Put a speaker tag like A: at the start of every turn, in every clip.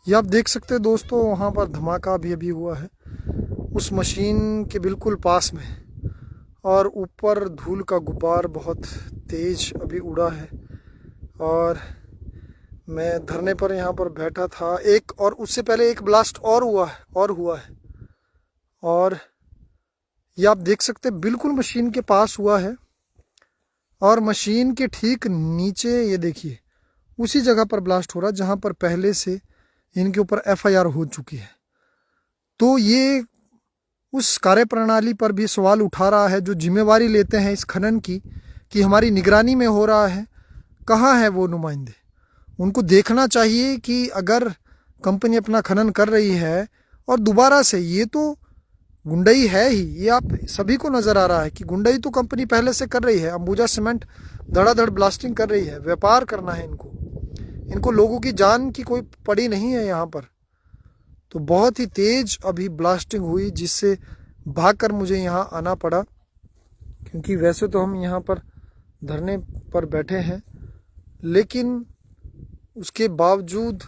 A: ये आप देख सकते हैं दोस्तों, वहाँ पर धमाका अभी अभी हुआ है उस मशीन के बिल्कुल पास में, और ऊपर धूल का गुब्बार बहुत तेज अभी उड़ा है। और मैं धरने पर यहाँ पर बैठा था, एक और उससे पहले एक ब्लास्ट और हुआ है। और ये आप देख सकते हैं बिल्कुल मशीन के पास हुआ है, और मशीन के ठीक नीचे ये देखिए उसी जगह पर ब्लास्ट हो रहा है जहाँ पर पहले से इनके ऊपर एफआईआर हो चुकी है। तो ये उस कार्यप्रणाली पर भी सवाल उठा रहा है जो जिम्मेवारी लेते हैं इस खनन की, कि हमारी निगरानी में हो रहा है। कहाँ है वो नुमाइंदे? उनको देखना चाहिए कि अगर कंपनी अपना खनन कर रही है और दोबारा से, ये तो गुंडई है ही, ये आप सभी को नज़र आ रहा है कि गुंडई तो कंपनी पहले से कर रही है। अंबुजा सीमेंट धड़ाधड़ ब्लास्टिंग कर रही है, व्यापार करना है इनको लोगों की जान की कोई पड़ी नहीं है यहाँ पर। तो बहुत ही तेज अभी ब्लास्टिंग हुई, जिससे भागकर मुझे यहाँ आना पड़ा, क्योंकि वैसे तो हम यहाँ पर धरने पर बैठे हैं, लेकिन उसके बावजूद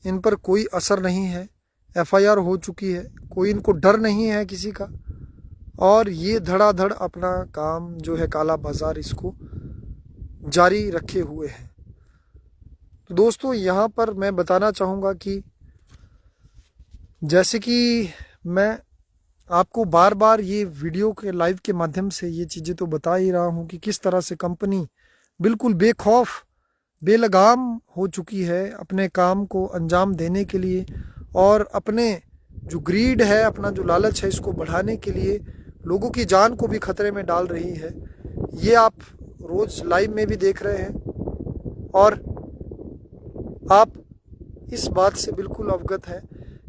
A: इन पर कोई असर नहीं है। एफआईआर हो चुकी है, कोई इनको डर नहीं है किसी का, और ये धड़ाधड़ अपना काम जो है काला बाजार इसको जारी रखे हुए हैं। तो दोस्तों यहाँ पर मैं बताना चाहूँगा कि जैसे कि मैं आपको बार बार ये वीडियो के लाइव के माध्यम से ये चीज़ें तो बता ही रहा हूँ कि किस तरह से कंपनी बिल्कुल बेखौफ बेलगाम हो चुकी है अपने काम को अंजाम देने के लिए, और अपने जो ग्रीड है, अपना जो लालच है, इसको बढ़ाने के लिए लोगों की जान को भी खतरे में डाल रही है। ये आप रोज़ लाइव में भी देख रहे हैं, और आप इस बात से बिल्कुल अवगत हैं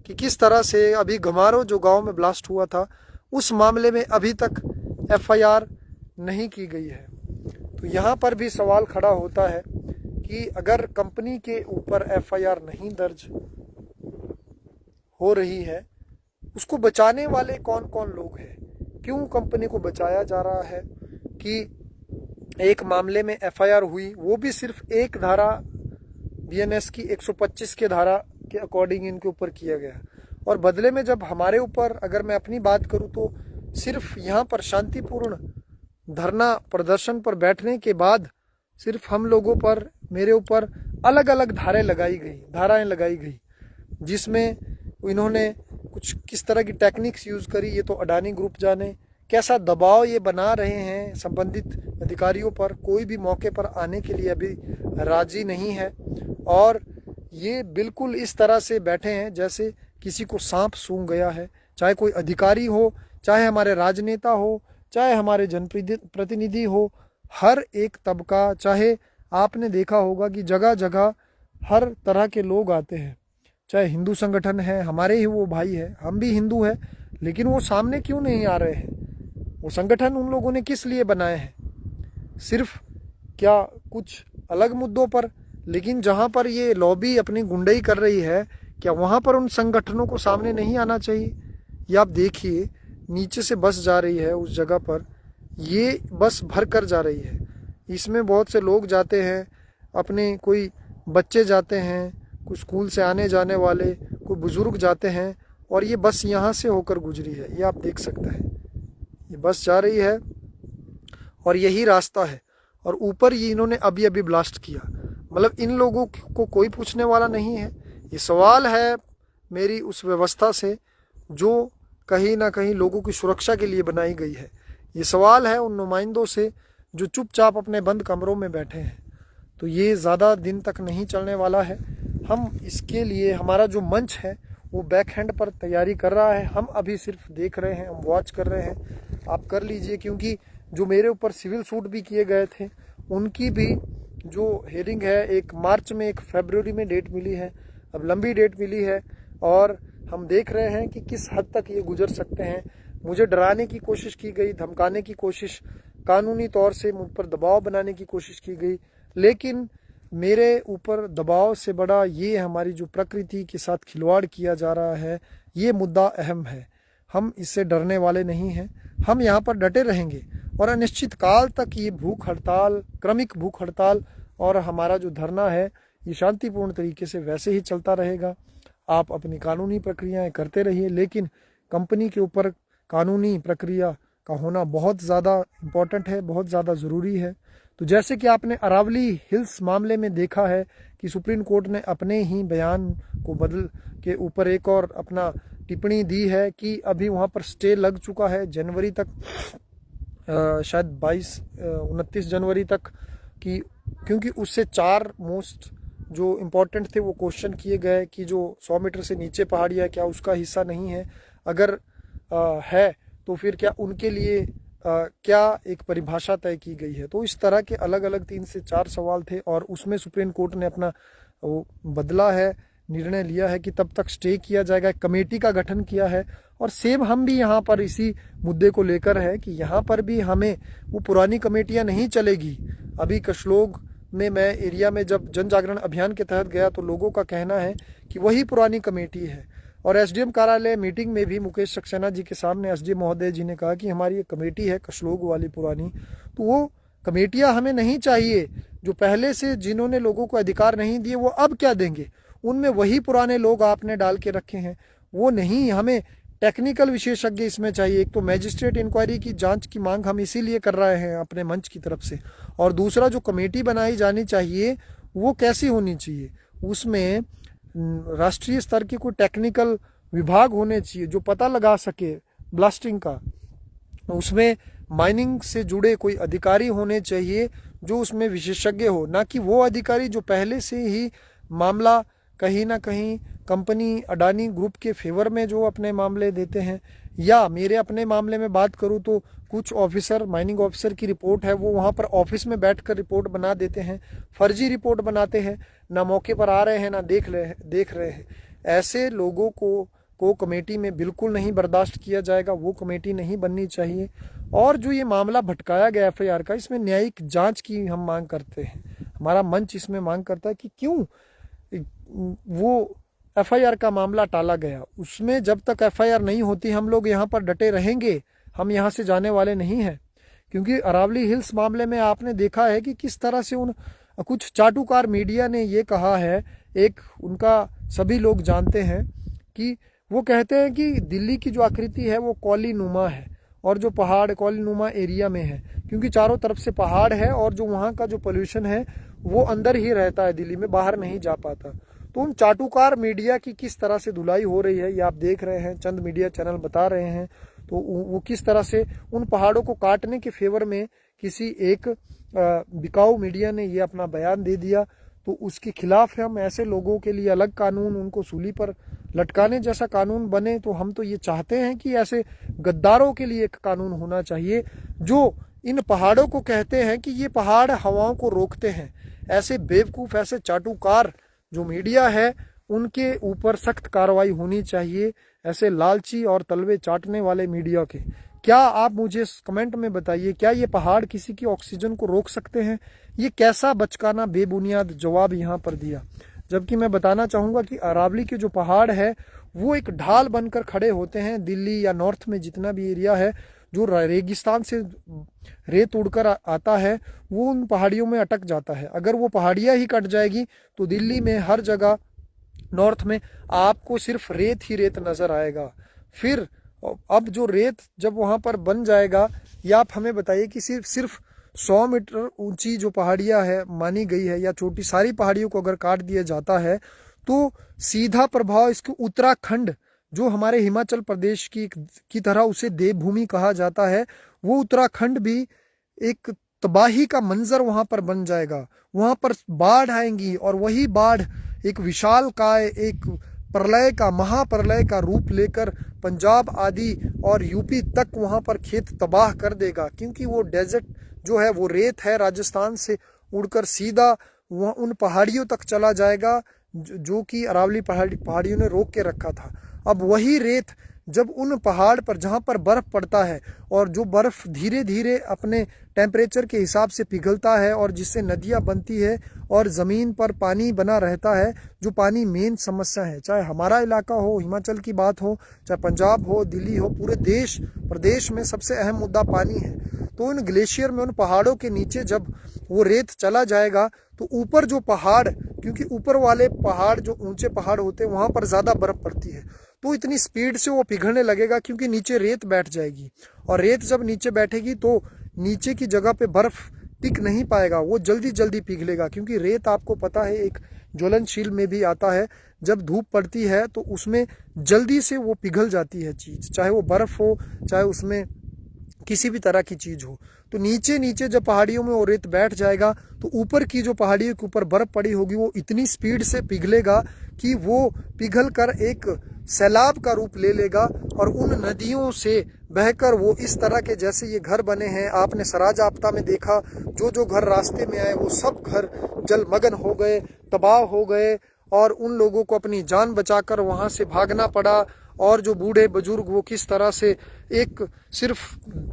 A: कि किस तरह से अभी घमारो जो गांव में ब्लास्ट हुआ था, उस मामले में अभी तक एफआईआर नहीं की गई है। तो यहाँ पर भी सवाल खड़ा होता है कि अगर कंपनी के ऊपर एफआईआर नहीं दर्ज हो रही है, उसको बचाने वाले कौन कौन लोग हैं? क्यों कंपनी को बचाया जा रहा है कि एक मामले में एफआईआर हुई, वो भी सिर्फ एक धारा बीएनएस की 125 के धारा के अकॉर्डिंग इनके ऊपर किया गया, और बदले में जब हमारे ऊपर, अगर मैं अपनी बात करूं तो सिर्फ यहाँ पर शांतिपूर्ण धरना प्रदर्शन पर बैठने के बाद सिर्फ हम लोगों पर, मेरे ऊपर अलग अलग धाराएं लगाई गई, जिसमें इन्होंने कुछ किस तरह की टेक्निक्स यूज़ करी, ये तो अडानी ग्रुप जाने। कैसा दबाव ये बना रहे हैं संबंधित अधिकारियों पर, कोई भी मौके पर आने के लिए अभी राजी नहीं है, और ये बिल्कुल इस तरह से बैठे हैं जैसे किसी को सांप सूंघ गया है। चाहे कोई अधिकारी हो, चाहे हमारे राजनेता हो, चाहे हमारे जनप्रतिनिधि हो, हर एक तबका, चाहे आपने देखा होगा कि जगह जगह हर तरह के लोग आते हैं, चाहे हिंदू संगठन है, हमारे ही वो भाई है, हम भी हिंदू हैं, लेकिन वो सामने क्यों नहीं आ रहे हैं? वो संगठन उन लोगों ने किस लिए बनाए हैं? सिर्फ क्या कुछ अलग मुद्दों पर? लेकिन जहाँ पर ये लॉबी अपनी गुंडई कर रही है, क्या वहाँ पर उन संगठनों को सामने नहीं आना चाहिए? ये आप देखिए, नीचे से बस जा रही है उस जगह पर, ये बस भर कर जा रही है, इसमें बहुत से लोग जाते हैं, अपने कोई बच्चे जाते हैं, कोई स्कूल से आने जाने वाले, कोई बुजुर्ग जाते हैं, और ये बस यहाँ से होकर गुजरी है। ये आप देख सकते हैं, ये बस जा रही है और यही रास्ता है, और ऊपर ये इन्होंने अभी अभी ब्लास्ट किया। मतलब इन लोगों को कोई पूछने वाला नहीं है। ये सवाल है मेरी उस व्यवस्था से जो कहीं ना कहीं लोगों की सुरक्षा के लिए बनाई गई है। ये सवाल है उन नुमाइंदों से जो चुपचाप अपने बंद कमरों में बैठे हैं। तो ये ज़्यादा दिन तक नहीं चलने वाला है। हम इसके लिए, हमारा जो मंच है वो बैक हैंड पर तैयारी कर रहा है, हम अभी सिर्फ देख रहे हैं, हम वॉच कर रहे हैं। आप कर लीजिए, क्योंकि जो मेरे ऊपर सिविल सूट भी किए गए थे उनकी भी जो हेयरिंग है, एक मार्च में एक फरवरी में डेट मिली है, अब लंबी डेट मिली है, और हम देख रहे हैं कि किस हद तक ये गुजर सकते हैं। मुझे डराने की कोशिश की गई, धमकाने की कोशिश, कानूनी तौर से मुझ पर दबाव बनाने की कोशिश की गई, लेकिन मेरे ऊपर दबाव से बड़ा ये हमारी जो प्रकृति के साथ खिलवाड़ किया जा रहा है, ये मुद्दा अहम है। हम इससे डरने वाले नहीं हैं, हम यहाँ पर डटे रहेंगे, और अनिश्चित काल तक ये भूख हड़ताल, क्रमिक भूख हड़ताल और हमारा जो धरना है, ये शांतिपूर्ण तरीके से वैसे ही चलता रहेगा। आप अपनी कानूनी प्रक्रियाएं करते रहिए, लेकिन कंपनी के ऊपर कानूनी प्रक्रिया का होना बहुत ज़्यादा इम्पोर्टेंट है, बहुत ज़्यादा ज़रूरी है। तो जैसे कि आपने अरावली हिल्स मामले में देखा है कि सुप्रीम कोर्ट ने अपने ही बयान को बदल के ऊपर एक और अपना टिप्पणी दी है कि अभी वहाँ पर स्टे लग चुका है जनवरी तक, शायद 29 जनवरी तक की, क्योंकि उससे 4 मोस्ट जो इम्पोर्टेंट थे वो क्वेश्चन किए गए कि जो 100 मीटर से नीचे पहाड़ियाँ क्या उसका हिस्सा नहीं है, अगर है तो फिर क्या उनके लिए क्या एक परिभाषा तय की गई है। तो इस तरह के अलग अलग 3 से 4 सवाल थे और उसमें सुप्रीम कोर्ट ने अपना वो बदला है, निर्णय लिया है कि तब तक स्टे किया जाएगा, एक कमेटी का गठन किया है। और सेम हम भी यहाँ पर इसी मुद्दे को लेकर है कि यहाँ पर भी हमें वो पुरानी कमेटियाँ नहीं चलेगी। अभी कशलोग में मैं एरिया में जब जन जागरण अभियान के तहत गया तो लोगों का कहना है कि वही पुरानी कमेटी है। और एसडीएम कार्यालय मीटिंग में भी मुकेश सक्सेना जी के सामने एसडीएम महोदय जी ने कहा कि हमारी एक कमेटी है कशलोग वाली पुरानी, तो वो कमेटियां हमें नहीं चाहिए। जो पहले से जिन्होंने लोगों को अधिकार नहीं दिए वो अब क्या देंगे, उनमें वही पुराने लोग आपने डाल के रखे हैं, वो नहीं। हमें टेक्निकल विशेषज्ञ इसमें चाहिए। एक तो मैजिस्ट्रेट इंक्वायरी की जांच की मांग हम इसीलिए कर रहे हैं अपने मंच की तरफ से, और दूसरा जो कमेटी बनाई जानी चाहिए वो कैसी होनी चाहिए, उसमें राष्ट्रीय स्तर की कोई टेक्निकल विभाग होने चाहिए जो पता लगा सके ब्लास्टिंग का। उसमें माइनिंग से जुड़े कोई अधिकारी होने चाहिए जो उसमें विशेषज्ञ हो, ना कि वो अधिकारी जो पहले से ही मामला कहीं ना कहीं कंपनी अडानी ग्रुप के फेवर में जो अपने मामले देते हैं। या मेरे अपने मामले में बात करूं तो कुछ ऑफिसर, माइनिंग ऑफिसर की रिपोर्ट है वो वहां पर ऑफिस में बैठकर रिपोर्ट बना देते हैं, फर्जी रिपोर्ट बनाते हैं, ना मौके पर आ रहे हैं ना देख रहे हैं। ऐसे लोगों को कमेटी में बिल्कुल नहीं बर्दाश्त किया जाएगा, वो कमेटी नहीं बननी चाहिए। और जो ये मामला भटकाया गया एफआईआर का, इसमें न्यायिक जांच की हम मांग करते हैं। हमारा मंच इसमें मांग करता है कि क्यों वो एफआईआर का मामला टाला गया। उसमें जब तक एफआईआर नहीं होती हम लोग यहाँ पर डटे रहेंगे, हम यहाँ से जाने वाले नहीं हैं। क्योंकि अरावली हिल्स मामले में आपने देखा है कि किस तरह से उन कुछ चाटुकार मीडिया ने ये कहा है, एक उनका सभी लोग जानते हैं कि वो कहते हैं कि दिल्ली की जो आकृति है वो कौली नुमा है, और जो पहाड़ कौली नुमा एरिया में है क्योंकि चारों तरफ से पहाड़ है, और जो वहाँ का जो पोल्यूशन है वो अंदर ही रहता है, दिल्ली में बाहर नहीं जा पाता। तो उन चाटुकार मीडिया की किस तरह से धुलाई हो रही है ये आप देख रहे हैं, चंद मीडिया चैनल बता रहे हैं। तो वो किस तरह से उन पहाड़ों को काटने के फेवर में किसी एक बिकाऊ मीडिया ने ये अपना बयान दे दिया, तो उसके खिलाफ हम ऐसे लोगों के लिए अलग कानून, उनको सूली पर लटकाने जैसा कानून बने। तो हम तो ये चाहते हैं कि ऐसे गद्दारों के लिए एक कानून होना चाहिए जो इन पहाड़ों को कहते हैं कि ये पहाड़ हवाओं को रोकते हैं। ऐसे बेवकूफ़, ऐसे चाटुकार जो मीडिया है उनके ऊपर सख्त कार्रवाई होनी चाहिए, ऐसे लालची और तलवे चाटने वाले मीडिया के। क्या आप मुझे कमेंट में बताइए, क्या ये पहाड़ किसी की ऑक्सीजन को रोक सकते हैं? ये कैसा बचकाना बेबुनियाद जवाब यहाँ पर दिया। जबकि मैं बताना चाहूँगा कि अरावली के जो पहाड़ है वो एक ढाल बनकर खड़े होते हैं। दिल्ली या नॉर्थ में जितना भी एरिया है जो रेगिस्तान से रेत उड़कर आता है वो उन पहाड़ियों में अटक जाता है। अगर वो पहाड़ियाँ ही कट जाएगी तो दिल्ली में हर जगह नॉर्थ में आपको सिर्फ रेत ही रेत नजर आएगा। फिर अब जो रेत जब वहां पर बन जाएगा, या आप हमें बताइए कि सिर्फ 100 मीटर ऊंची जो पहाड़ियां है मानी गई है या छोटी सारी पहाड़ियों को अगर काट दिया जाता है तो सीधा प्रभाव इसके उत्तराखंड, जो हमारे हिमाचल प्रदेश की तरह उसे देवभूमि कहा जाता है, वो उत्तराखंड भी एक तबाही का मंजर वहां पर बन जाएगा। वहां पर बाढ़ आएंगी और वही बाढ़ एक विशाल काय, एक प्रलय का, महाप्रलय का रूप लेकर पंजाब आदि और यूपी तक वहां पर खेत तबाह कर देगा। क्योंकि वो डेजर्ट जो है वो रेत है, राजस्थान से उड़कर सीधा वह उन पहाड़ियों तक चला जाएगा जो कि अरावली पहाड़ियों ने रोक के रखा था। अब वही रेत जब उन पहाड़ पर जहाँ पर बर्फ पड़ता है और जो बर्फ धीरे धीरे अपने टेम्परेचर के हिसाब से पिघलता है और जिससे नदियाँ बनती है और ज़मीन पर पानी बना रहता है, जो पानी मेन समस्या है, चाहे हमारा इलाका हो, हिमाचल की बात हो, चाहे पंजाब हो, दिल्ली हो, पूरे देश प्रदेश में सबसे अहम मुद्दा पानी है। तो उन ग्लेशियर में, उन पहाड़ों के नीचे जब वो रेत चला जाएगा तो ऊपर जो पहाड़, क्योंकि ऊपर वाले पहाड़ जो ऊंचे पहाड़ होते हैं वहां पर ज्यादा बर्फ पड़ती है, तो इतनी स्पीड से वो पिघलने लगेगा क्योंकि नीचे रेत बैठ जाएगी। और रेत जब नीचे बैठेगी तो नीचे की जगह पे बर्फ टिक नहीं पाएगा, वो जल्दी जल्दी पिघलेगा। क्योंकि रेत आपको पता है एक ज्वलनशील में भी आता है, जब धूप पड़ती है तो उसमें जल्दी से वो पिघल जाती है चीज, चाहे वो बर्फ हो चाहे उसमें किसी भी तरह की चीज हो। तो नीचे नीचे जब पहाड़ियों में वो रेत बैठ जाएगा तो ऊपर की जो पहाड़ियों के ऊपर बर्फ पड़ी होगी वो इतनी स्पीड से पिघलेगा कि वो पिघल कर एक सैलाब का रूप ले लेगा, और उन नदियों से बहकर वो इस तरह के, जैसे ये घर बने हैं आपने सराज-आफ्ता में देखा, जो जो घर रास्ते में आए वो सब घर जलमग्न हो गए, तबाह हो गए, और उन लोगों को अपनी जान बचाकर वहां से भागना पड़ा। और जो बूढ़े बुजुर्ग वो किस तरह से, एक सिर्फ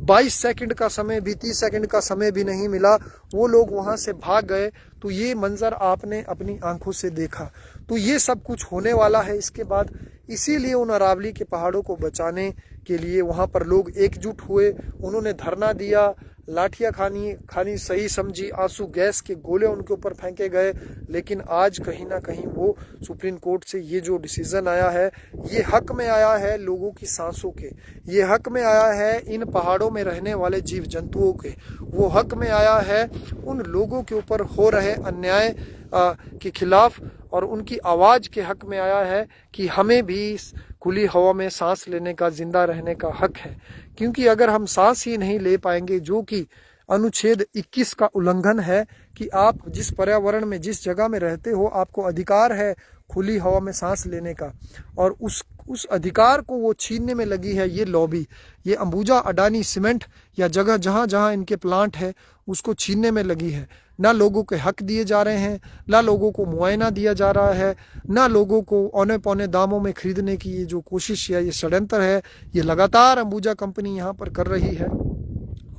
A: 22 सेकंड का समय भी, 30 सेकंड का समय भी नहीं मिला, वो लोग वहां से भाग गए। तो ये मंजर आपने अपनी आंखों से देखा। तो ये सब कुछ होने वाला है इसके बाद। इसीलिए उन अरावली के पहाड़ों को बचाने के लिए वहां पर लोग एकजुट हुए, उन्होंने धरना दिया, लाठियां खानी सही समझी, आंसू गैस के गोले उनके ऊपर फेंके गए। लेकिन आज कहीं ना कहीं वो सुप्रीम कोर्ट से ये जो डिसीजन आया है, ये हक में आया है लोगों की सांसों के, ये हक में आया है इन पहाड़ों में रहने वाले जीव जंतुओं के, वो हक में आया है उन लोगों के ऊपर हो रहे अन्याय के खिलाफ, और उनकी आवाज के हक में आया है कि हमें भी खुली हवा में सांस लेने का, जिंदा रहने का हक है। क्योंकि अगर हम सांस ही नहीं ले पाएंगे, जो कि अनुच्छेद 21 का उल्लंघन है कि आप जिस पर्यावरण में, जिस जगह में रहते हो, आपको अधिकार है खुली हवा में सांस लेने का, और उस अधिकार को वो छीनने में लगी है ये लॉबी, ये अंबुजा अडानी सीमेंट या जगह जहां जहां इनके प्लांट है उसको छीनने में लगी है। ना लोगों के हक दिए जा रहे हैं, ना लोगों को मुआयना दिया जा रहा है, ना लोगों को औने पौने दामों में खरीदने की ये जो कोशिश या ये षड्यंत्र है, ये लगातार अंबुजा कंपनी यहाँ पर कर रही है।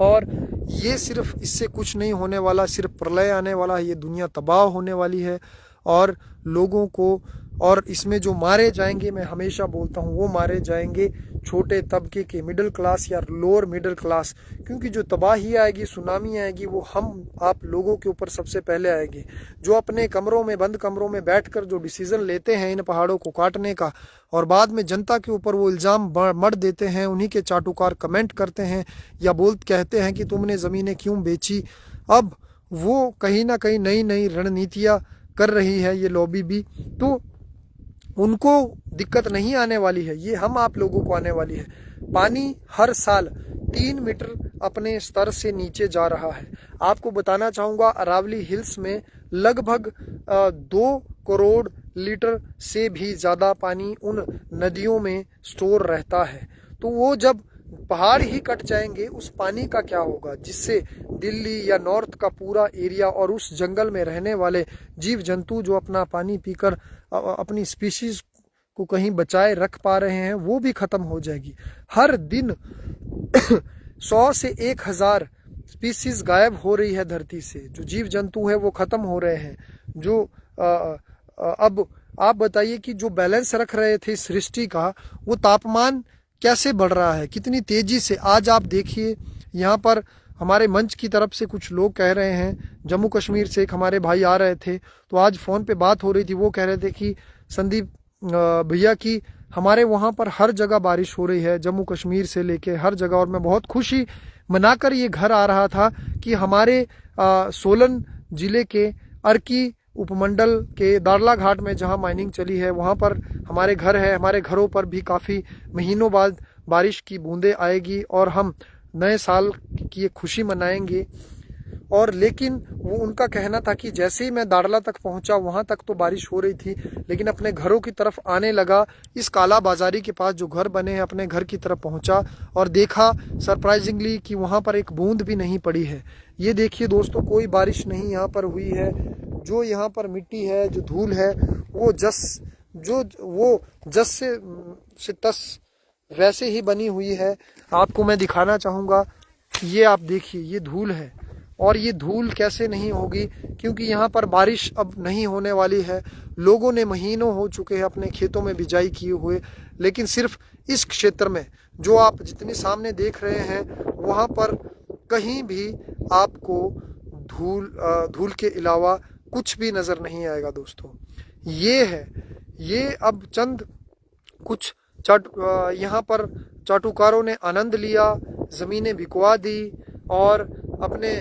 A: और ये सिर्फ, इससे कुछ नहीं होने वाला, सिर्फ प्रलय आने वाला है, ये दुनिया तबाह होने वाली है। और लोगों को, और इसमें जो मारे जाएंगे, मैं हमेशा बोलता हूँ, वो मारे जाएंगे छोटे तबके के, मिडिल क्लास या लोअर मिडिल क्लास। क्योंकि जो तबाही आएगी, सुनामी आएगी, वो हम आप लोगों के ऊपर सबसे पहले आएगी। जो अपने कमरों में, बंद कमरों में बैठकर जो डिसीजन लेते हैं इन पहाड़ों को काटने का, और बाद में जनता के ऊपर वो इल्ज़ाम मढ़ देते हैं, उन्हीं के चाटुकार कमेंट करते हैं या कहते हैं कि तुमने ज़मीनें क्यों बेची। अब वो कहीं ना कहीं नई नई रणनीतियाँ कर रही है ये लॉबी भी, तो उनको दिक्कत नहीं आने वाली है, ये हम आप लोगों को आने वाली है। पानी हर साल 3 मीटर अपने स्तर से नीचे जा रहा है। आपको बताना चाहूँगा, अरावली हिल्स में लगभग 2 करोड़ लीटर से भी ज़्यादा पानी उन नदियों में स्टोर रहता है। तो वो जब पहाड़ ही कट जाएंगे, उस पानी का क्या होगा, जिससे दिल्ली या नॉर्थ का पूरा एरिया और उस जंगल में रहने वाले जीव जंतु जो अपना पानी पीकर अपनी स्पीशीज को कहीं बचाए रख पा रहे हैं, वो भी खत्म हो जाएगी। हर दिन 100 से 1000 स्पीशीज गायब हो रही है धरती से, जो जीव जंतु है वो खत्म हो रहे हैं। जो अब आप बताइए कि जो बैलेंस रख रहे थे सृष्टि का, वो तापमान कैसे बढ़ रहा है, कितनी तेजी से। आज आप देखिए, यहाँ पर हमारे मंच की तरफ से कुछ लोग कह रहे हैं, जम्मू कश्मीर से एक हमारे भाई आ रहे थे, तो आज फ़ोन पे बात हो रही थी, वो कह रहे थे कि संदीप भैया की हमारे वहाँ पर हर जगह बारिश हो रही है, जम्मू कश्मीर से लेके हर जगह। और मैं बहुत खुशी मनाकर ये घर आ रहा था कि हमारे सोलन जिले के अर्की उपमंडल के दाड़ला घाट में जहां माइनिंग चली है, वहां पर हमारे घर है, हमारे घरों पर भी काफ़ी महीनों बाद बारिश की बूंदें आएगी और हम नए साल की ये खुशी मनाएंगे। और लेकिन वो उनका कहना था कि जैसे ही मैं दाड़ला तक पहुंचा, वहां तक तो बारिश हो रही थी, लेकिन अपने घरों की तरफ आने लगा, इस काला बाजारी के पास जो घर बने हैं, अपने घर की तरफ पहुंचा और देखा सरप्राइजिंगली कि वहां पर एक बूंद भी नहीं पड़ी है। ये देखिए दोस्तों, कोई बारिश नहीं यहाँ पर हुई है। जो यहाँ पर मिट्टी है, जो धूल है, वो जस से तस वैसे ही बनी हुई है। आपको मैं दिखाना चाहूँगा, ये आप देखिए, ये धूल है। और ये धूल कैसे नहीं होगी, क्योंकि यहाँ पर बारिश अब नहीं होने वाली है। लोगों ने महीनों हो चुके हैं अपने खेतों में बिजाई किए हुए, लेकिन सिर्फ इस क्षेत्र में जो आप जितने सामने देख रहे हैं, वहाँ पर कहीं भी आपको धूल के अलावा कुछ भी नज़र नहीं आएगा दोस्तों। ये है, ये अब चंद कुछ यहाँ पर चाटुकारों ने आनंद लिया, ज़मीनें बिकवा दी और अपने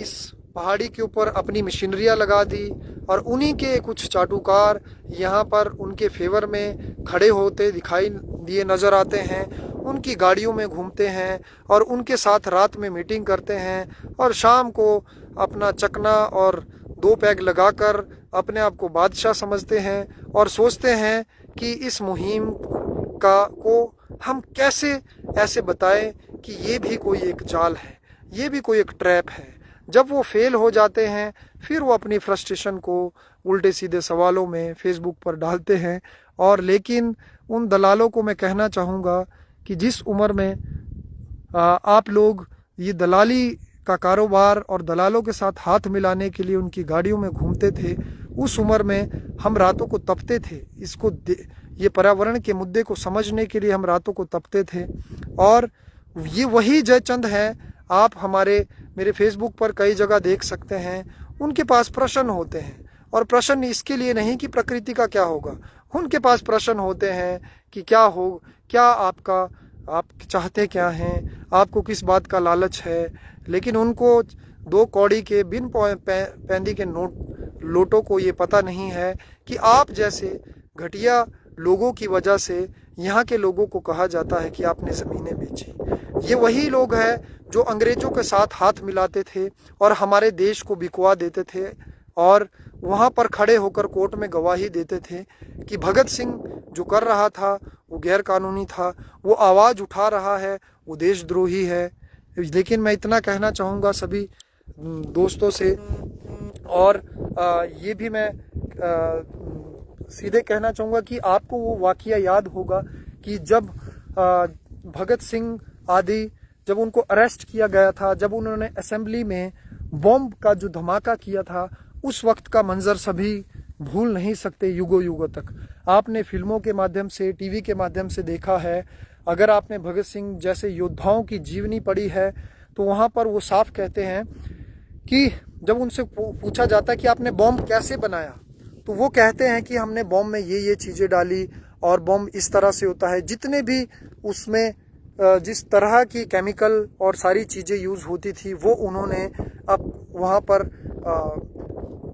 A: इस पहाड़ी के ऊपर अपनी मशीनरियाँ लगा दी, और उन्हीं के कुछ चाटुकार यहाँ पर उनके फेवर में खड़े होते दिखाई दिए नज़र आते हैं, उनकी गाड़ियों में घूमते हैं और उनके साथ रात में मीटिंग करते हैं, और शाम को अपना चकना और 2 पैग लगाकर अपने आप को बादशाह समझते हैं और सोचते हैं कि इस मुहिम को हम कैसे ऐसे बताएं कि ये भी कोई एक जाल है, ये भी कोई एक ट्रैप है। जब वो फेल हो जाते हैं फिर वो अपनी फ्रस्ट्रेशन को उल्टे सीधे सवालों में फेसबुक पर डालते हैं। और लेकिन उन दलालों को मैं कहना चाहूँगा कि जिस उम्र में आप लोग ये दलाली का कारोबार और दलालों के साथ हाथ मिलाने के लिए उनकी गाड़ियों में घूमते थे, उस उम्र में हम रातों को तपते थे। ये पर्यावरण के मुद्दे को समझने के लिए हम रातों को तपते थे। और ये वही जयचंद हैं, आप मेरे फेसबुक पर कई जगह देख सकते हैं। उनके पास प्रश्न होते हैं, और प्रश्न इसके लिए नहीं कि प्रकृति का क्या होगा, उनके पास प्रश्न होते हैं कि क्या आप चाहते क्या हैं, आपको किस बात का लालच है। लेकिन उनको 2 कौड़ी के बिन पैंदी के लोटों को ये पता नहीं है कि आप जैसे घटिया लोगों की वजह से यहाँ के लोगों को कहा जाता है कि आपने ज़मीनें बेची। ये वही लोग हैं जो अंग्रेजों के साथ हाथ मिलाते थे और हमारे देश को बिकवा देते थे, और वहाँ पर खड़े होकर कोर्ट में गवाही देते थे कि भगत सिंह जो कर रहा था वो गैर कानूनी था, वो आवाज़ उठा रहा है वो देशद्रोही है। लेकिन मैं इतना कहना चाहूँगा सभी दोस्तों से, और ये भी मैं सीधे कहना चाहूँगा कि आपको वो वाक़या याद होगा कि जब भगत सिंह आदि जब उनको अरेस्ट किया गया था, जब उन्होंने असेंबली में बॉम्ब का जो धमाका किया था, उस वक्त का मंजर सभी भूल नहीं सकते युगों युगों तक। आपने फिल्मों के माध्यम से, टीवी के माध्यम से देखा है। अगर आपने भगत सिंह जैसे योद्धाओं की जीवनी पढ़ी है तो वहाँ पर वो साफ कहते हैं कि जब उनसे पूछा जाता है कि आपने बॉम्ब कैसे बनाया, तो वो कहते हैं कि हमने बॉम्ब में ये चीज़ें डाली और बॉम्ब इस तरह से होता है। जितने भी उसमें जिस तरह की केमिकल और सारी चीज़ें यूज़ होती थी वो उन्होंने अब वहाँ पर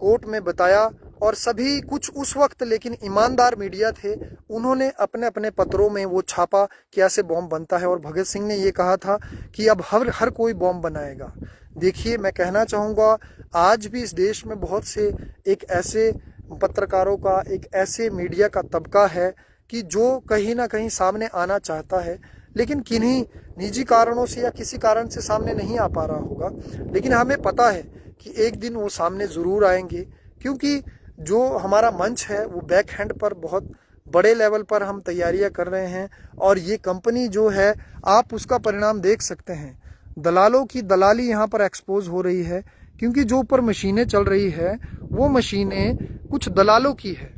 A: कोर्ट में बताया। और सभी कुछ उस वक्त लेकिन ईमानदार मीडिया थे, उन्होंने अपने अपने पत्रों में वो छापा कि ऐसे बॉम्ब बनता है। और भगत सिंह ने ये कहा था कि अब हर कोई बॉम्ब बनाएगा। देखिए, मैं कहना चाहूँगा आज भी इस देश में बहुत से एक ऐसे पत्रकारों का, एक ऐसे मीडिया का तबका है कि जो कहीं ना कहीं सामने आना चाहता है, लेकिन किन्हीं निजी कारणों से या किसी कारण से सामने नहीं आ पा रहा होगा। लेकिन हमें पता है कि एक दिन वो सामने ज़रूर आएंगे, क्योंकि जो हमारा मंच है वो बैक हैंड पर बहुत बड़े लेवल पर हम तैयारियां कर रहे हैं। और ये कंपनी जो है, आप उसका परिणाम देख सकते हैं। दलालों की दलाली यहाँ पर एक्सपोज हो रही है, क्योंकि जो ऊपर मशीनें चल रही है वो मशीनें कुछ दलालों की है।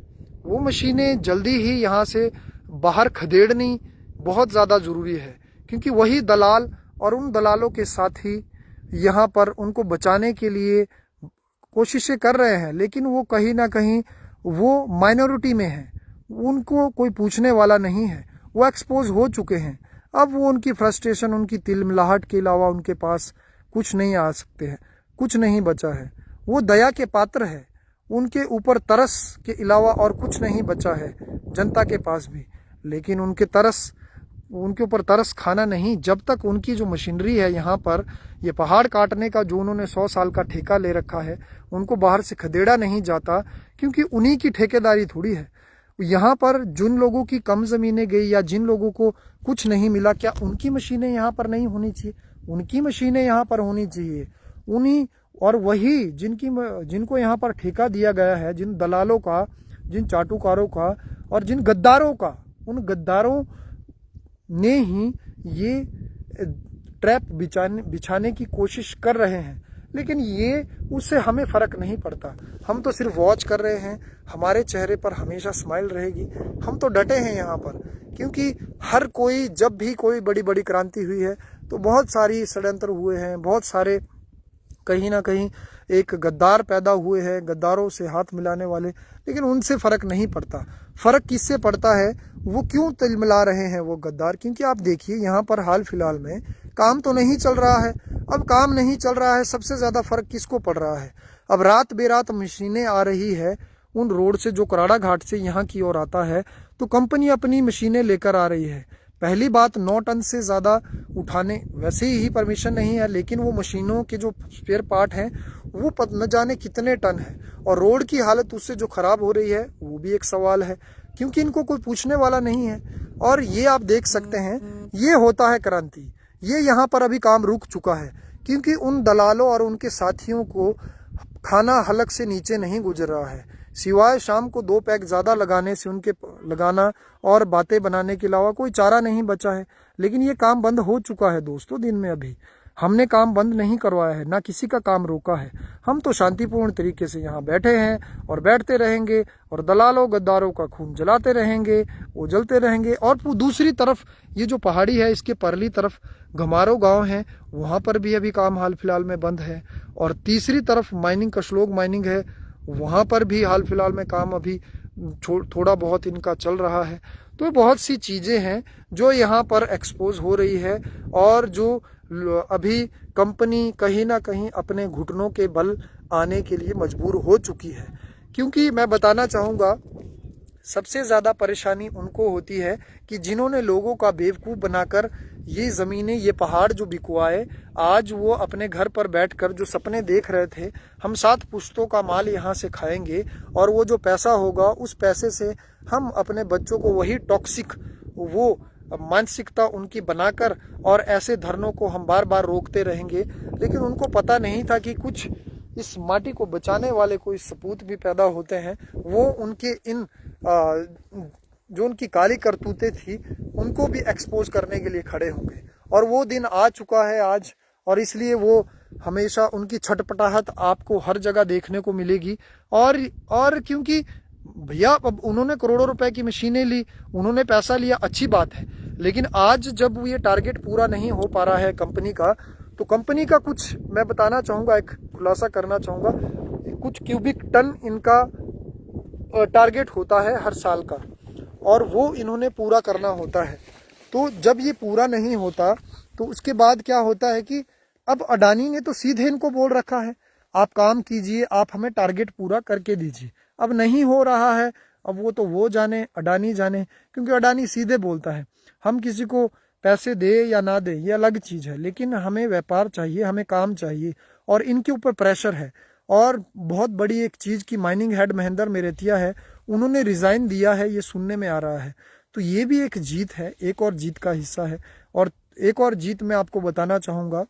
A: वो मशीनें जल्दी ही यहाँ से बाहर खदेड़नी बहुत ज़्यादा ज़रूरी है, क्योंकि वही दलाल और उन दलालों के साथ ही यहाँ पर उनको बचाने के लिए कोशिशें कर रहे हैं। लेकिन वो कहीं ना कहीं वो माइनॉरिटी में है, उनको कोई पूछने वाला नहीं है, वो एक्सपोज हो चुके हैं। अब वो उनकी फ्रस्ट्रेशन, उनकी तिलमिलाहट के अलावा उनके पास कुछ नहीं आ सकते हैं, कुछ नहीं बचा है। वो दया के पात्र है, उनके ऊपर तरस के अलावा और कुछ नहीं बचा है जनता के पास भी। लेकिन उनके ऊपर तरस खाना नहीं, जब तक उनकी जो मशीनरी है यहाँ पर, ये पहाड़ काटने का जो उन्होंने 100 साल का ठेका ले रखा है, उनको बाहर से खदेड़ा नहीं जाता, क्योंकि उन्हीं की ठेकेदारी थोड़ी है। यहाँ पर जिन लोगों की कम ज़मीनें गई या जिन लोगों को कुछ नहीं मिला, क्या उनकी मशीनें यहाँ पर नहीं होनी चाहिए? उनकी मशीनें यहाँ पर होनी चाहिए। उन्हीं और वही जिनको यहाँ पर ठेका दिया गया है, जिन दलालों का, जिन चाटुकारों का और जिन गद्दारों का, उन गद्दारों ने ही ये ट्रैप बिछाने की कोशिश कर रहे हैं। लेकिन ये उससे हमें फ़र्क नहीं पड़ता, हम तो सिर्फ वॉच कर रहे हैं। हमारे चेहरे पर हमेशा स्माइल रहेगी, हम तो डटे हैं यहाँ पर, क्योंकि हर कोई, जब भी कोई बड़ी बड़ी क्रांति हुई है तो बहुत सारी षड्यंत्र हुए हैं, बहुत सारे कहीं ना कहीं एक गद्दार पैदा हुए हैं, गद्दारों से हाथ मिलाने वाले, लेकिन उनसे फर्क नहीं पड़ता। फर्क किससे पड़ता है, वो क्यों तिलमिला रहे हैं वो गद्दार? क्योंकि आप देखिए यहाँ पर हाल फिलहाल में काम तो नहीं चल रहा है। अब काम नहीं चल रहा है, सबसे ज्यादा फर्क किसको पड़ रहा है? अब रात बेरात मशीनें आ रही है उन रोड से जो कराड़ा घाट से यहाँ की ओर आता है, तो कंपनी अपनी मशीनें लेकर आ रही है। पहली बात 9 टन से ज़्यादा उठाने वैसे ही परमिशन नहीं है, लेकिन वो मशीनों के जो स्पेयर पार्ट हैं वो न जाने कितने टन है, और रोड की हालत उससे जो खराब हो रही है वो भी एक सवाल है, क्योंकि इनको कोई पूछने वाला नहीं है। और ये आप देख सकते हैं, ये होता है क्रांति। ये यहाँ पर अभी काम रुक चुका है, क्योंकि उन दलालों और उनके साथियों को खाना हलक से नीचे नहीं गुजर रहा है, सिवाय शाम को 2 पैक ज्यादा लगाने से, उनके लगाना और बातें बनाने के अलावा कोई चारा नहीं बचा है। लेकिन ये काम बंद हो चुका है दोस्तों। दिन में अभी हमने काम बंद नहीं करवाया है, ना किसी का काम रोका है। हम तो शांतिपूर्ण तरीके से यहाँ बैठे हैं और बैठते रहेंगे, और दलालों गद्दारों का खून जलाते रहेंगे, वो जलते रहेंगे। और दूसरी तरफ ये जो पहाड़ी है, इसके परली तरफ घमारो गांव है, वहाँ पर भी अभी काम हाल फिलहाल में बंद है। और तीसरी तरफ माइनिंग कशलोग माइनिंग है, वहाँ पर भी हाल फिलहाल में काम अभी थोड़ा बहुत इनका चल रहा है। तो बहुत सी चीज़ें हैं जो यहाँ पर एक्सपोज हो रही है, और जो अभी कंपनी कहीं ना कहीं अपने घुटनों के बल आने के लिए मजबूर हो चुकी है। क्योंकि मैं बताना चाहूँगा, सबसे ज़्यादा परेशानी उनको होती है कि जिन्होंने लोगों का बेवकूफ़ बनाकर ये ज़मीनें, ये पहाड़ जो बिकवाए, आज वो अपने घर पर बैठकर जो सपने देख रहे थे, हम 7 पुश्तों का माल यहाँ से खाएंगे, और वो जो पैसा होगा उस पैसे से हम अपने बच्चों को वही टॉक्सिक वो मानसिकता उनकी बनाकर, और ऐसे धरनों को हम बार बार रोकते रहेंगे। लेकिन उनको पता नहीं था कि कुछ इस माटी को बचाने वाले कोई सपूत भी पैदा होते हैं, वो उनके इन जो उनकी काली करतूतें थी उनको भी एक्सपोज करने के लिए खड़े होंगे। और वो दिन आ चुका है आज, और इसलिए वो हमेशा उनकी छटपटाहट आपको हर जगह देखने को मिलेगी। और क्योंकि भैया अब उन्होंने करोड़ों रुपए की मशीनें ली, उन्होंने पैसा लिया, अच्छी बात है, लेकिन आज जब ये टारगेट पूरा नहीं हो पा रहा है कंपनी का, तो कंपनी का कुछ मैं बताना चाहूँगा, एक खुलासा करना चाहूँगा, कुछ क्यूबिक टन इनका टारगेट होता है हर साल का, और वो इन्होंने पूरा करना होता है। तो जब ये पूरा नहीं होता तो उसके बाद क्या होता है कि अब अडानी ने तो सीधे इनको बोल रखा है, आप काम कीजिए, आप हमें टारगेट पूरा करके दीजिए। अब नहीं हो रहा है, अब वो जाने, अडानी जाने, क्योंकि अडानी सीधे बोलता है, हम किसी को पैसे दे या ना दे ये अलग चीज़ है, लेकिन हमें व्यापार चाहिए, हमें काम चाहिए, और इनके ऊपर प्रेशर है। और बहुत बड़ी एक चीज़ की माइनिंग हेड महेंद्र मेरेतिया है, उन्होंने रिज़ाइन दिया है, ये सुनने में आ रहा है। तो ये भी एक जीत है, एक और जीत का हिस्सा है। और एक और जीत मैं आपको बताना चाहूँगा,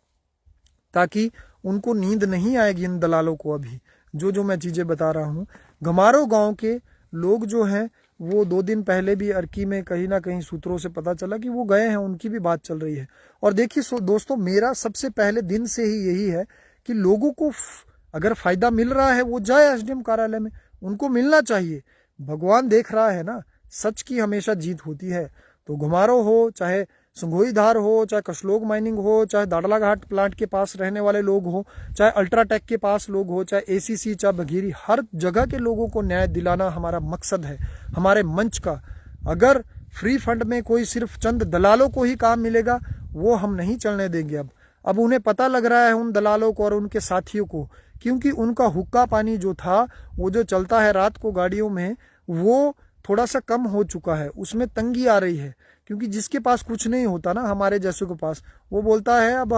A: ताकि उनको नींद नहीं आएगी इन दलालों को। अभी जो मैं चीज़ें बता रहा हूँ, घमारो गांव के लोग जो हैं, वो 2 दिन पहले भी अर्की में कहीं ना कहीं सूत्रों से पता चला कि वो गए हैं, उनकी भी बात चल रही है। और देखिए दोस्तों, मेरा सबसे पहले दिन से ही यही है कि लोगों को अगर फायदा मिल रहा है वो जाए एसडीएम कार्यालय में, उनको मिलना चाहिए। भगवान देख रहा है ना, सच की हमेशा जीत होती है। तो घुमारो हो, चाहे संघोई धार हो, चाहे कशलोग माइनिंग हो, चाहे दाड़ला घाट प्लांट के पास रहने वाले लोग हो, चाहे अल्ट्राटेक के पास लोग हो, चाहे एसीसी, चाहे बघेरी, हर जगह के लोगों को न्याय दिलाना हमारा मकसद है, हमारे मंच का। अगर फ्री फंड में कोई सिर्फ चंद दलालों को ही काम मिलेगा, वो हम नहीं चलने देंगे। अब उन्हें पता लग रहा है, उन दलालों को और उनके साथियों को, क्योंकि उनका हुक्का पानी जो था, वो जो चलता है रात को गाड़ियों में, वो थोड़ा सा कम हो चुका है, उसमें तंगी आ रही है। क्योंकि जिसके पास कुछ नहीं होता ना, हमारे जैसों के पास, वो बोलता है अब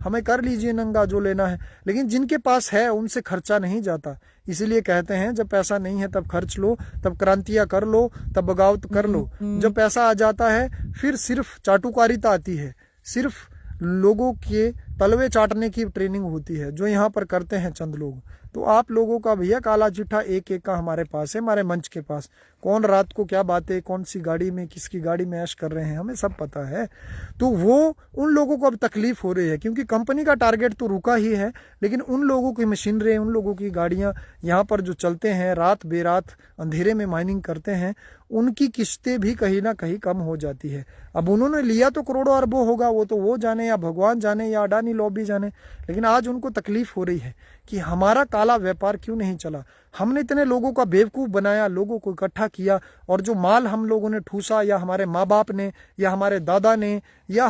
A: हमें कर लीजिए नंगा जो लेना है। लेकिन जिनके पास है उनसे खर्चा नहीं जाता। इसीलिए कहते हैं जब पैसा नहीं है तब खर्च लो, तब क्रांतियां कर लो, तब बगावत कर लो। जब पैसा आ जाता है फिर सिर्फ चाटुकारिता आती है, सिर्फ लोगों के तलवे चाटने की ट्रेनिंग होती है, जो यहाँ पर करते हैं चंद लोग। तो आप लोगों का भैया काला चिट्ठा एक एक का हमारे पास है, हमारे मंच के पास। कौन रात को क्या बातें, कौन सी गाड़ी में, किसकी गाड़ी में ऐश कर रहे हैं, हमें सब पता है। तो वो उन लोगों को अब तकलीफ हो रही है, क्योंकि कंपनी का टारगेट तो रुका ही है, लेकिन उन लोगों की मशीनरी, उन लोगों की गाड़ियां यहाँ पर जो चलते हैं, रात बेरात अंधेरे में माइनिंग करते हैं, उनकी किस्तें भी कहीं ना कहीं कम हो जाती है। अब उन्होंने लिया तो करोड़ों अरबों होगा, वो तो वो जाने, या भगवान जाने, या अडानी लॉबी जाने, लेकिन आज उनको तकलीफ हो रही है कि हमारा काला व्यापार क्यों नहीं चला। हमने इतने लोगों का बेवकूफ़ बनाया, लोगों को इकट्ठा किया, और जो माल हम लोगों ने ठूसा, या हमारे माँ बाप ने, या हमारे दादा ने, या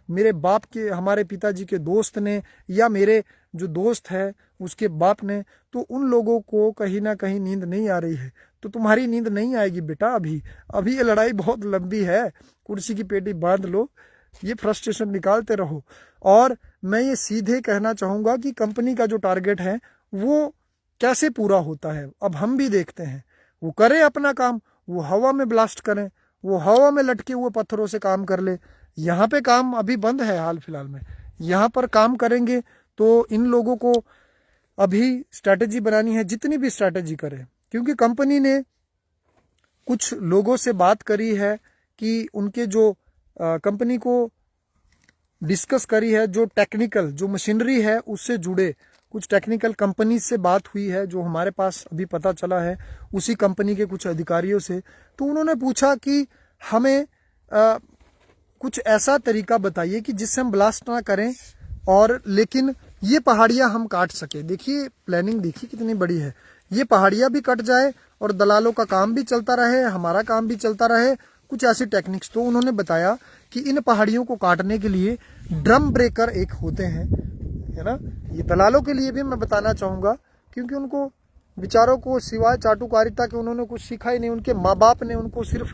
A: मेरे बाप के, हमारे पिताजी के दोस्त ने, या मेरे जो दोस्त है उसके बाप ने, तो उन लोगों को कहीं ना कहीं नींद नहीं आ रही है। तो तुम्हारी नींद नहीं आएगी बेटा, अभी ये लड़ाई बहुत लंबी है, कुर्सी की पेटी बांध लो, ये फ्रस्ट्रेशन निकालते रहो। और मैं ये सीधे कहना चाहूँगा कि कंपनी का जो टारगेट है वो कैसे पूरा होता है, अब हम भी देखते हैं। वो करें अपना काम, वो हवा में ब्लास्ट करें, वो हवा में लटके हुए पत्थरों से काम कर ले। यहाँ पे काम अभी बंद है हाल फिलहाल में, यहाँ पर काम करेंगे तो इन लोगों को अभी स्ट्रैटेजी बनानी है, जितनी भी स्ट्रैटेजी करें, क्योंकि कंपनी ने कुछ लोगों से बात करी है कि उनके जो कंपनी को डिस्कस करी है, जो टेक्निकल जो मशीनरी है उससे जुड़े कुछ टेक्निकल कंपनी से बात हुई है, जो हमारे पास अभी पता चला है उसी कंपनी के कुछ अधिकारियों से। तो उन्होंने पूछा कि हमें कुछ ऐसा तरीका बताइए कि जिससे हम ब्लास्ट ना करें, और लेकिन ये पहाड़ियाँ हम काट सके। देखिए प्लानिंग देखिए कितनी बड़ी है, ये पहाड़ियाँ भी कट जाए और दलालों का काम भी चलता रहे, हमारा काम भी चलता रहे। कुछ ऐसी टेक्निक्स तो उन्होंने बताया कि इन पहाड़ियों को काटने के लिए ड्रम ब्रेकर एक होते हैं, है ना। ये दलालों के लिए भी मैं बताना चाहूँगा, क्योंकि उनको बेचारों को सिवाय चाटुकारिता के उन्होंने कुछ सीखा ही नहीं। उनके माँ बाप ने उनको सिर्फ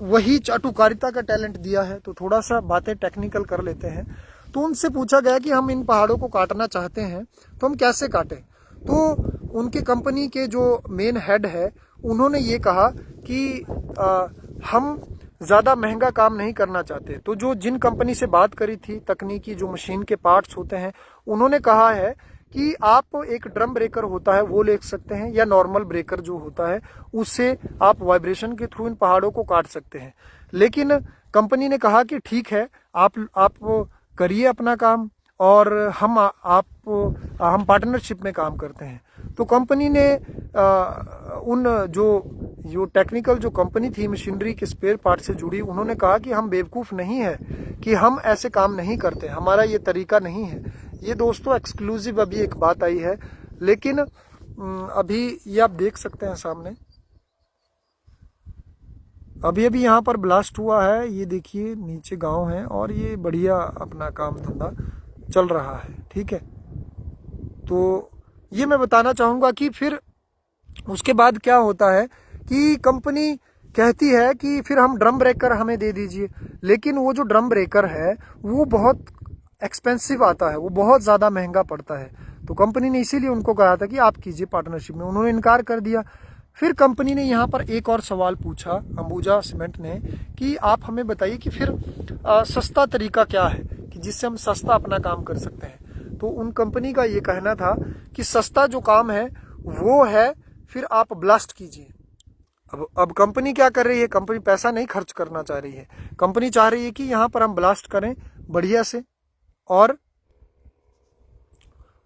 A: वही चाटुकारिता का टैलेंट दिया है, तो थोड़ा सा बातें टेक्निकल कर लेते हैं। तो उनसे पूछा गया कि हम इन पहाड़ों को काटना चाहते हैं तो हम कैसे काटें। तो उनके कंपनी के जो मेन हेड है उन्होंने ये कहा कि हम ज़्यादा महंगा काम नहीं करना चाहते। तो जो जिन कंपनी से बात करी थी, तकनीकी जो मशीन के पार्ट्स होते हैं, उन्होंने कहा है कि आप एक ड्रम ब्रेकर होता है वो ले सकते हैं, या नॉर्मल ब्रेकर जो होता है उससे आप वाइब्रेशन के थ्रू इन पहाड़ों को काट सकते हैं। लेकिन कंपनी ने कहा कि ठीक है, आप करिए अपना काम, और हम पार्टनरशिप में काम करते हैं। तो कंपनी ने उन जो टेक्निकल जो कंपनी थी मशीनरी के स्पेयर पार्ट से जुड़ी, उन्होंने कहा कि हम बेवकूफ़ नहीं है कि हम ऐसे काम नहीं करते, हमारा ये तरीका नहीं है। ये दोस्तों एक्सक्लूसिव अभी एक बात आई है, लेकिन अभी ये आप देख सकते हैं सामने, अभी यहाँ पर ब्लास्ट हुआ है। ये देखिए नीचे गांव है और ये बढ़िया अपना काम धंधा चल रहा है, ठीक है। तो ये मैं बताना चाहूँगा कि फिर उसके बाद क्या होता है कि कंपनी कहती है कि फिर हम ड्रम ब्रेकर हमें दे दीजिए, लेकिन वो जो ड्रम ब्रेकर है वो बहुत एक्सपेंसिव आता है, वो बहुत ज़्यादा महंगा पड़ता है। तो कंपनी ने इसीलिए उनको कहा था कि आप कीजिए पार्टनरशिप में, उन्होंने इनकार कर दिया। फिर कंपनी ने यहाँ पर एक और सवाल पूछा अंबुजा सीमेंट ने कि आप हमें बताइए कि फिर सस्ता तरीका क्या है कि जिससे हम सस्ता अपना काम कर सकते हैं। तो उन कंपनी का ये कहना था कि सस्ता जो काम है वो है फिर आप ब्लास्ट कीजिए। अब कंपनी क्या कर रही है, कंपनी पैसा नहीं खर्च करना चाह रही है, कंपनी चाह रही है कि यहाँ पर हम ब्लास्ट करें बढ़िया से, और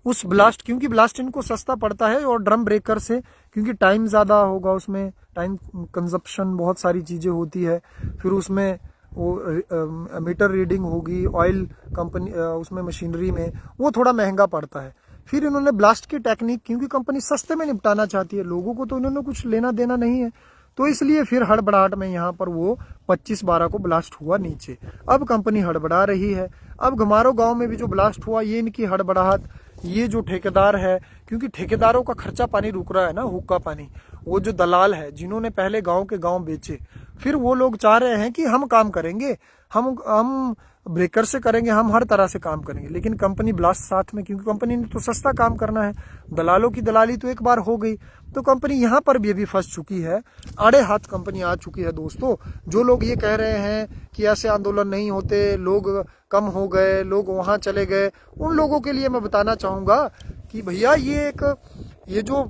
A: उस ब्लास्ट, क्योंकि ब्लास्ट इनको सस्ता पड़ता है, और ड्रम ब्रेकर से क्योंकि टाइम ज़्यादा होगा, उसमें टाइम कंजप्शन बहुत सारी चीज़ें होती है, फिर उसमें वो मीटर रीडिंग होगी, ऑयल कंपनी उसमें मशीनरी में वो थोड़ा महंगा पड़ता है। फिर इन्होंने ब्लास्ट की टेक्निक, क्योंकि कंपनी सस्ते में निपटाना चाहती है, लोगों को तो इन्होंने कुछ लेना देना नहीं है, तो इसलिए फिर हड़बड़ाहट में यहाँ पर वो 25/12 को ब्लास्ट हुआ नीचे। अब कंपनी हड़बड़ा रही है। अब घमारो गांव में भी जो ब्लास्ट हुआ, ये इनकी हड़बड़ाहट, ये जो ठेकेदार है, क्योंकि ठेकेदारों का खर्चा पानी रुक रहा है ना, हुक्का पानी, वो जो दलाल है जिन्होंने पहले गांव के गांव बेचे, फिर वो लोग चाह रहे हैं कि हम काम करेंगे, हम ब्रेकर से करेंगे, हम हर तरह से काम करेंगे, लेकिन कंपनी ब्लास्ट साथ में, क्योंकि कंपनी ने तो सस्ता काम करना है। दलालों की दलाली तो एक बार हो गई, तो कंपनी यहाँ पर भी अभी फंस चुकी है, आड़े हाथ कंपनी आ चुकी है। दोस्तों, जो लोग ये कह रहे हैं कि ऐसे आंदोलन नहीं होते, लोग कम हो गए, लोग वहाँ चले गए, उन लोगों के लिए मैं बताना चाहूँगा कि भैया ये एक ये जो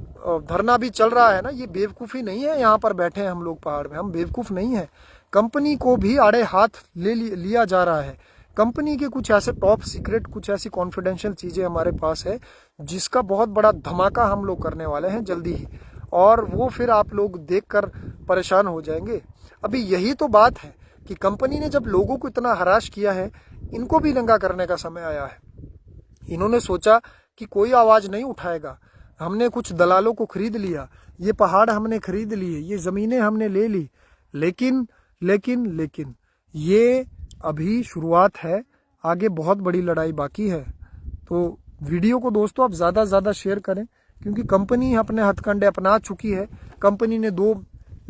A: धरना भी चल रहा है ना, ये बेवकूफ़ी नहीं है। यहाँ पर बैठे हैं हम लोग पहाड़ में, हम बेवकूफ़ नहीं है। कंपनी को भी आड़े हाथ लिया जा रहा है। कंपनी के कुछ ऐसे टॉप सीक्रेट, कुछ ऐसी कॉन्फिडेंशियल चीज़ें हमारे पास है जिसका बहुत बड़ा धमाका हम लोग करने वाले हैं जल्दी ही, और वो फिर आप लोग देखकर परेशान हो जाएंगे। अभी यही तो बात है कि कंपनी ने जब लोगों को इतना हराश किया है, इनको भी नंगा करने का समय आया है। इन्होंने सोचा कि कोई आवाज़ नहीं उठाएगा, हमने कुछ दलालों को खरीद लिया, ये पहाड़ हमने खरीद लिए, ये ज़मीनें हमने ले ली, लेकिन लेकिन लेकिन ये अभी शुरुआत है, आगे बहुत बड़ी लड़ाई बाकी है। तो वीडियो को दोस्तों आप ज़्यादा से ज़्यादा शेयर करें, क्योंकि कंपनी अपने हथकंडे अपना चुकी है। कंपनी ने 2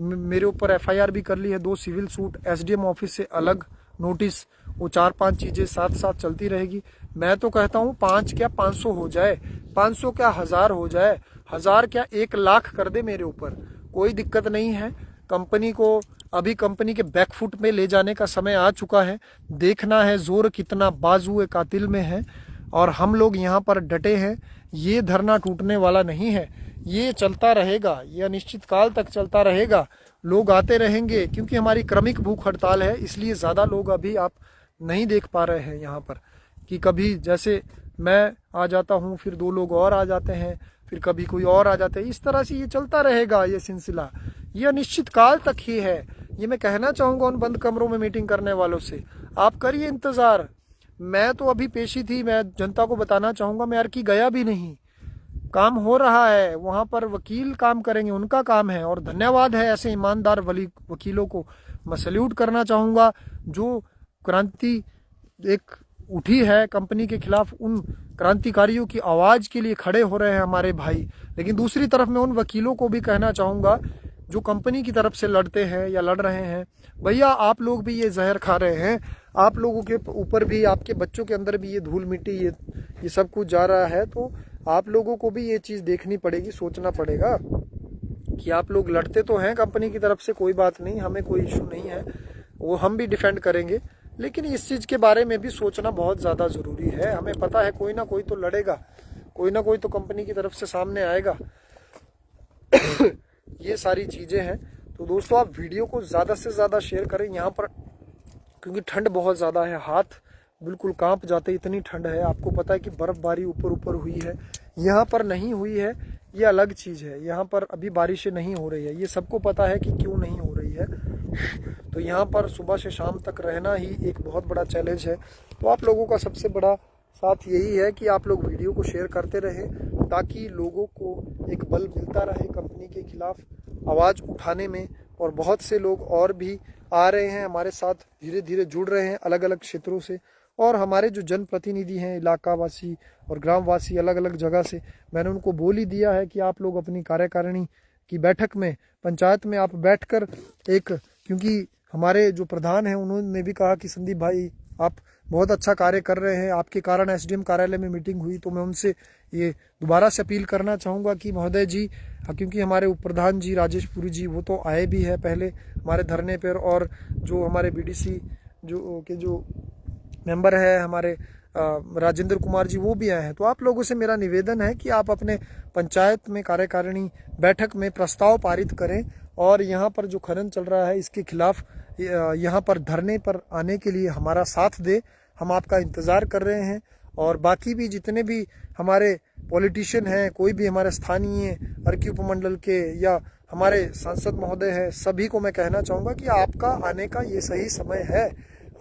A: मेरे ऊपर एफआईआर भी कर ली है, 2 सिविल सूट, एसडीएम ऑफिस से अलग नोटिस, वो 4-5 चीज़ें साथ साथ चलती रहेगी। मैं तो कहता हूँ 5 क्या 500 हो जाए, 500 क्या 1000 हो जाए, 1000 क्या 1 लाख कर दे मेरे ऊपर, कोई दिक्कत नहीं है। कंपनी को अभी कंपनी के बैकफुट में ले जाने का समय आ चुका है। देखना है जोर कितना बाजुए कातिल में है, और हम लोग यहाँ पर डटे हैं। ये धरना टूटने वाला नहीं है, ये चलता रहेगा, ये अनिश्चित काल तक चलता रहेगा। लोग आते रहेंगे, क्योंकि हमारी क्रमिक भूख हड़ताल है, इसलिए ज़्यादा लोग अभी आप नहीं देख पा रहे हैं यहाँ पर। कि कभी जैसे मैं आ जाता हूँ, फिर 2 लोग और आ जाते हैं, फिर कभी कोई और आ जाते हैं, इस तरह से ये चलता रहेगा। ये सिलसिला ये अनिश्चित काल तक ही है। ये मैं कहना चाहूँगा उन बंद कमरों में मीटिंग करने वालों से, आप करिए इंतज़ार। मैं तो अभी पेशी थी, मैं जनता को बताना चाहूँगा, मैं अर्की गया भी नहीं, काम हो रहा है, वहाँ पर वकील काम करेंगे, उनका काम है। और धन्यवाद है ऐसे ईमानदार वकीलों को, मैं सल्यूट करना चाहूँगा। जो क्रांति एक उठी है कंपनी के खिलाफ, उन क्रांतिकारियों की आवाज़ के लिए खड़े हो रहे हैं हमारे भाई। लेकिन दूसरी तरफ मैं उन वकीलों को भी कहना चाहूँगा जो कंपनी की तरफ से लड़ते हैं या लड़ रहे हैं, भैया आप लोग भी ये जहर खा रहे हैं, आप लोगों के ऊपर भी, आपके बच्चों के अंदर भी ये धूल मिट्टी ये सब कुछ जा रहा है। तो आप लोगों को भी ये चीज़ देखनी पड़ेगी, सोचना पड़ेगा कि आप लोग लड़ते तो हैं कंपनी की तरफ से, कोई बात नहीं, हमें कोई इशू नहीं है, वो हम भी डिफेंड करेंगे। लेकिन इस चीज़ के बारे में भी सोचना बहुत ज़्यादा ज़रूरी है। हमें पता है कोई ना कोई तो लड़ेगा, कोई ना कोई तो कंपनी की तरफ से सामने आएगा। ये सारी चीज़ें हैं। तो दोस्तों आप वीडियो को ज़्यादा से ज़्यादा शेयर करें यहाँ पर, क्योंकि ठंड बहुत ज़्यादा है, हाथ बिल्कुल कांप जाते, इतनी ठंड है। आपको पता है कि बर्फ़बारी ऊपर ऊपर हुई है, यहाँ पर नहीं हुई है, ये अलग चीज़ है। यहाँ पर अभी बारिशें नहीं हो रही है, ये सबको पता है कि क्यों नहीं हो रही है। तो यहाँ पर सुबह से शाम तक रहना ही एक बहुत बड़ा चैलेंज है। तो आप लोगों का सबसे बड़ा साथ यही है कि आप लोग वीडियो को शेयर करते रहें, ताकि लोगों को एक बल मिलता रहे कंपनी के खिलाफ आवाज़ उठाने में। और बहुत से लोग और भी आ रहे हैं हमारे साथ, धीरे धीरे जुड़ रहे हैं अलग अलग क्षेत्रों से। और हमारे जो जनप्रतिनिधि हैं, इलाकावासी और ग्रामवासी, अलग अलग जगह से, मैंने उनको बोल ही दिया है कि आप लोग अपनी कार्यकारिणी की बैठक में, पंचायत में आप बैठकर एक, क्योंकि हमारे जो प्रधान हैं उन्होंने भी कहा कि संदीप भाई आप बहुत अच्छा कार्य कर रहे हैं, आपके कारण एसडीएम कार्यालय में मीटिंग हुई। तो मैं उनसे ये दोबारा से अपील करना चाहूँगा कि महोदय जी, क्योंकि हमारे उप प्रधान जी राजेश पुरी जी वो तो आए भी है पहले हमारे धरने पर, और जो हमारे बीडीसी जो मेंबर है हमारे राजेंद्र कुमार जी वो भी आए हैं। तो आप लोगों से मेरा निवेदन है कि आप अपने पंचायत में कार्यकारिणी बैठक में प्रस्ताव पारित करें, और यहाँ पर जो खनन चल रहा है इसके खिलाफ यहाँ पर धरने पर आने के लिए हमारा साथ दे। हम आपका इंतज़ार कर रहे हैं। और बाकी भी जितने भी हमारे पॉलिटिशियन हैं, कोई भी हमारे स्थानीय अर्की उपमंडल के या हमारे सांसद महोदय हैं, सभी को मैं कहना चाहूँगा कि आपका आने का ये सही समय है,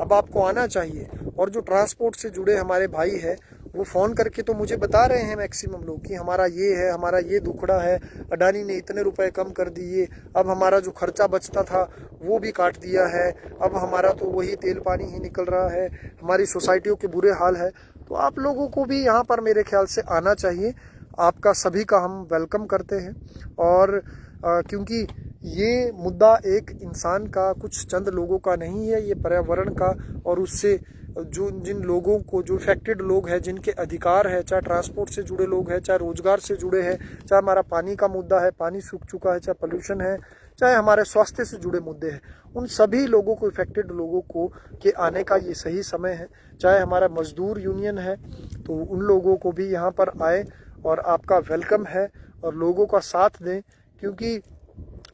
A: अब आपको आना चाहिए। और जो ट्रांसपोर्ट से जुड़े हमारे भाई हैं, वो फ़ोन करके तो मुझे बता रहे हैं मैक्सिमम लोग कि हमारा ये है, हमारा ये दुखड़ा है, अडानी ने इतने रुपए कम कर दिए, अब हमारा जो खर्चा बचता था वो भी काट दिया है, अब हमारा तो वही तेल पानी ही निकल रहा है, हमारी सोसाइटियों के बुरे हाल है। तो आप लोगों को भी यहाँ पर मेरे ख्याल से आना चाहिए। आपका सभी का हम वेलकम करते हैं। और क्योंकि ये मुद्दा एक इंसान का, कुछ चंद लोगों का नहीं है, ये पर्यावरण का, और उससे जो जिन लोगों को, जो इफेक्टेड लोग हैं, जिनके अधिकार है, चाहे ट्रांसपोर्ट से जुड़े लोग हैं, चाहे रोजगार से जुड़े हैं, चाहे हमारा पानी का मुद्दा है, पानी सूख चुका है, चाहे पोल्यूशन है, चाहे हमारे स्वास्थ्य से जुड़े मुद्दे हैं, उन सभी लोगों को, इफेक्टेड लोगों को के आने का ये सही समय है। चाहे हमारा मजदूर यूनियन है तो उन लोगों को भी यहाँ पर आए और आपका वेलकम है और लोगों का साथ दें, क्योंकि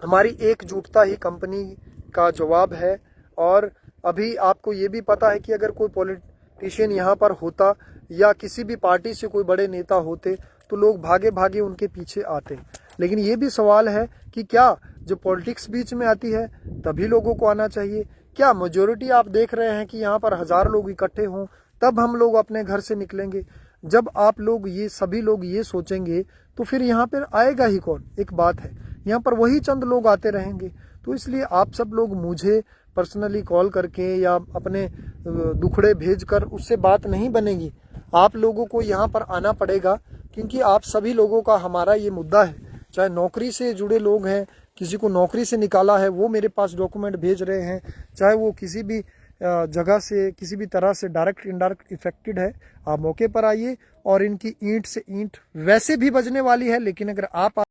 A: हमारी एकजुटता ही कंपनी का जवाब है। और अभी आपको ये भी पता है कि अगर कोई पॉलिटिशियन यहाँ पर होता या किसी भी पार्टी से कोई बड़े नेता होते तो लोग भागे भागे उनके पीछे आते। लेकिन ये भी सवाल है कि क्या जब पॉलिटिक्स बीच में आती है तभी लोगों को आना चाहिए? क्या मेजोरिटी आप देख रहे हैं कि यहाँ पर 1000 लोग इकट्ठे हों तब हम लोग अपने घर से निकलेंगे? जब आप लोग ये सभी लोग ये सोचेंगे तो फिर यहाँ पर आएगा ही कौन? एक बात है, यहाँ पर वही चंद लोग आते रहेंगे। तो इसलिए आप सब लोग मुझे पर्सनली कॉल करके या अपने दुखड़े भेजकर उससे बात नहीं बनेगी। आप लोगों को यहाँ पर आना पड़ेगा, क्योंकि आप सभी लोगों का हमारा ये मुद्दा है। चाहे नौकरी से जुड़े लोग हैं, किसी को नौकरी से निकाला है वो मेरे पास डॉक्यूमेंट भेज रहे हैं, चाहे वो किसी भी जगह से किसी भी तरह से डायरेक्ट इनडायरेक्ट इफेक्टेड है, आप मौके पर आइए। और इनकी ईंट से ईंट वैसे भी बजने वाली है, लेकिन अगर आप